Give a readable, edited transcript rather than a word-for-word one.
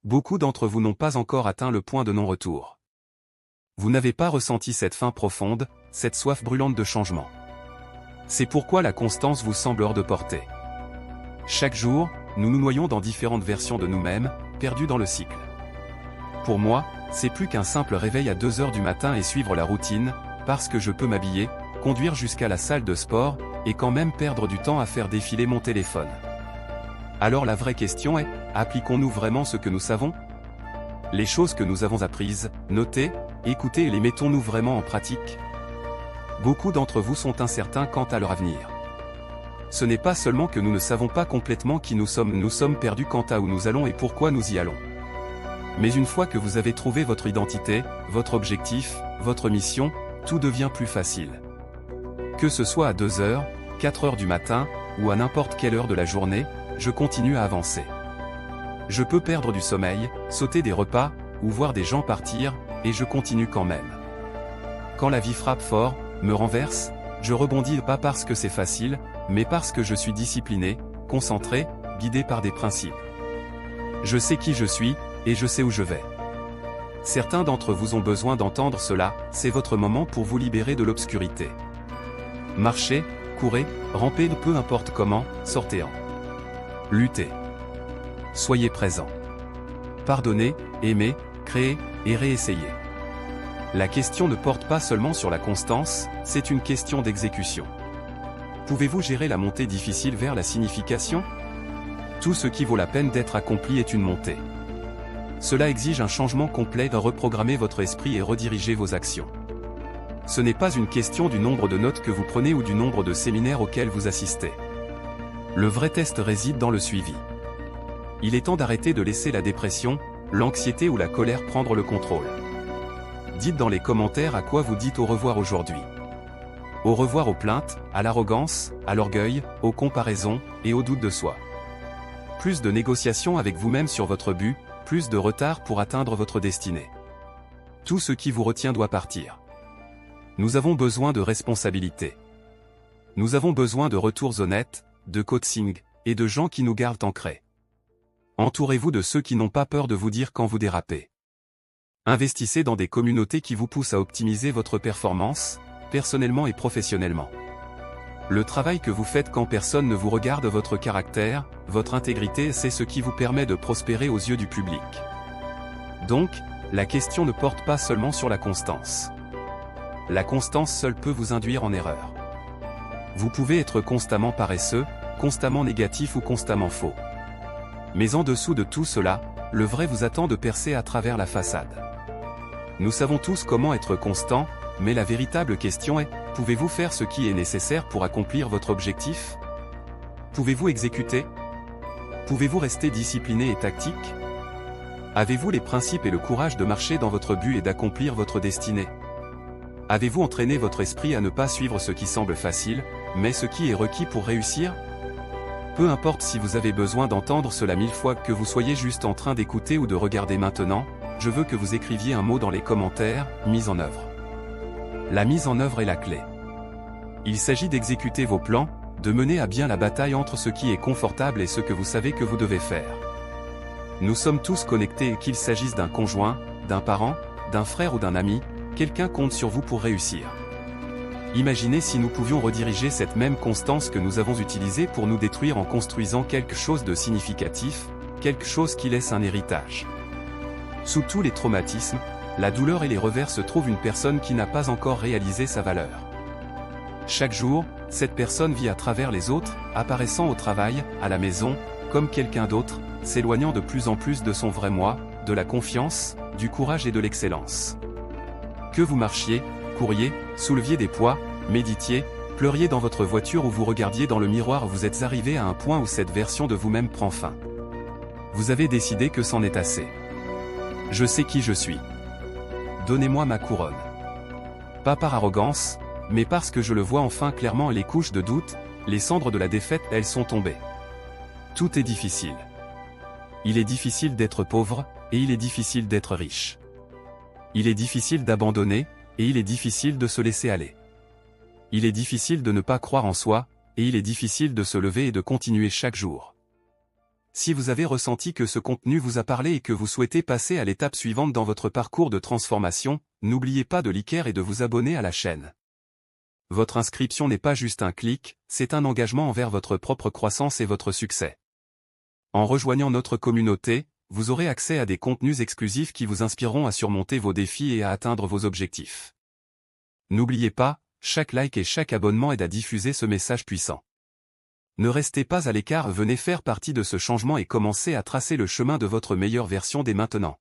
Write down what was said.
Beaucoup d'entre vous n'ont pas encore atteint le point de non-retour. Vous n'avez pas ressenti cette faim profonde, cette soif brûlante de changement. C'est pourquoi la constance vous semble hors de portée. Chaque jour, nous nous noyons dans différentes versions de nous-mêmes, perdus dans le cycle. Pour moi, c'est plus qu'un simple réveil à 2 heures du matin et suivre la routine, parce que je peux m'habiller, conduire jusqu'à la salle de sport, et quand même perdre du temps à faire défiler mon téléphone. Alors la vraie question est, appliquons-nous vraiment ce que nous savons? Les choses que nous avons apprises, notées, écoutées et les mettons-nous vraiment en pratique? Beaucoup d'entre vous sont incertains quant à leur avenir. Ce n'est pas seulement que nous ne savons pas complètement qui nous sommes perdus quant à où nous allons et pourquoi nous y allons. Mais une fois que vous avez trouvé votre identité, votre objectif, votre mission, tout devient plus facile. Que ce soit à 2 heures, 4 heures du matin, ou à n'importe quelle heure de la journée, je continue à avancer. Je peux perdre du sommeil, sauter des repas, ou voir des gens partir, et je continue quand même. Quand la vie frappe fort, me renverse, je rebondis pas parce que c'est facile, mais parce que je suis discipliné, concentré, guidé par des principes. Je sais qui je suis, et je sais où je vais. Certains d'entre vous ont besoin d'entendre cela, c'est votre moment pour vous libérer de l'obscurité. Marchez, courez, rampez, peu importe comment, sortez-en. Luttez. Soyez présent. Pardonnez, aimez, créez, et réessayez. La question ne porte pas seulement sur la constance, c'est une question d'exécution. Pouvez-vous gérer la montée difficile vers la signification? Tout ce qui vaut la peine d'être accompli est une montée. Cela exige un changement complet de reprogrammer votre esprit et rediriger vos actions. Ce n'est pas une question du nombre de notes que vous prenez ou du nombre de séminaires auxquels vous assistez. Le vrai test réside dans le suivi. Il est temps d'arrêter de laisser la dépression, l'anxiété ou la colère prendre le contrôle. Dites dans les commentaires à quoi vous dites au revoir aujourd'hui. Au revoir aux plaintes, à l'arrogance, à l'orgueil, aux comparaisons, et aux doutes de soi. Plus de négociations avec vous-même sur votre but, plus de retard pour atteindre votre destinée. Tout ce qui vous retient doit partir. Nous avons besoin de responsabilité. Nous avons besoin de retours honnêtes, de coaching, et de gens qui nous gardent ancrés. Entourez-vous de ceux qui n'ont pas peur de vous dire quand vous dérapez. Investissez dans des communautés qui vous poussent à optimiser votre performance, personnellement et professionnellement. Le travail que vous faites quand personne ne vous regarde, votre caractère, votre intégrité, c'est ce qui vous permet de prospérer aux yeux du public. Donc, la question ne porte pas seulement sur la constance. La constance seule peut vous induire en erreur. Vous pouvez être constamment paresseux, constamment négatif ou constamment faux. Mais en dessous de tout cela, le vrai vous attend de percer à travers la façade. Nous savons tous comment être constant, mais la véritable question est, pouvez-vous faire ce qui est nécessaire pour accomplir votre objectif? Pouvez-vous exécuter? Pouvez-vous rester discipliné et tactique? Avez-vous les principes et le courage de marcher dans votre but et d'accomplir votre destinée? Avez-vous entraîné votre esprit à ne pas suivre ce qui semble facile, mais ce qui est requis pour réussir? Peu importe si vous avez besoin d'entendre cela 1000 fois, que vous soyez juste en train d'écouter ou de regarder maintenant, je veux que vous écriviez un mot dans les commentaires, mise en œuvre. La mise en œuvre est la clé. Il s'agit d'exécuter vos plans, de mener à bien la bataille entre ce qui est confortable et ce que vous savez que vous devez faire. Nous sommes tous connectés et qu'il s'agisse d'un conjoint, d'un parent, d'un frère ou d'un ami, quelqu'un compte sur vous pour réussir. Imaginez si nous pouvions rediriger cette même constance que nous avons utilisée pour nous détruire en construisant quelque chose de significatif, quelque chose qui laisse un héritage. Sous tous les traumatismes, la douleur et les revers se trouve une personne qui n'a pas encore réalisé sa valeur. Chaque jour, cette personne vit à travers les autres, apparaissant au travail, à la maison, comme quelqu'un d'autre, s'éloignant de plus en plus de son vrai moi, de la confiance, du courage et de l'excellence. Que vous marchiez, couriez, souleviez des poids, méditiez, pleuriez dans votre voiture ou vous regardiez dans le miroir, vous êtes arrivé à un point où cette version de vous-même prend fin. Vous avez décidé que c'en est assez. Je sais qui je suis. Donnez-moi ma couronne. Pas par arrogance, mais parce que je le vois enfin clairement, les couches de doute, les cendres de la défaite, elles sont tombées. Tout est difficile. Il est difficile d'être pauvre, et il est difficile d'être riche. Il est difficile d'abandonner, et il est difficile de se laisser aller. Il est difficile de ne pas croire en soi, et il est difficile de se lever et de continuer chaque jour. Si vous avez ressenti que ce contenu vous a parlé et que vous souhaitez passer à l'étape suivante dans votre parcours de transformation, n'oubliez pas de liker et de vous abonner à la chaîne. Votre inscription n'est pas juste un clic, c'est un engagement envers votre propre croissance et votre succès. En rejoignant notre communauté, vous aurez accès à des contenus exclusifs qui vous inspireront à surmonter vos défis et à atteindre vos objectifs. N'oubliez pas, chaque like et chaque abonnement aide à diffuser ce message puissant. Ne restez pas à l'écart, venez faire partie de ce changement et commencez à tracer le chemin de votre meilleure version dès maintenant.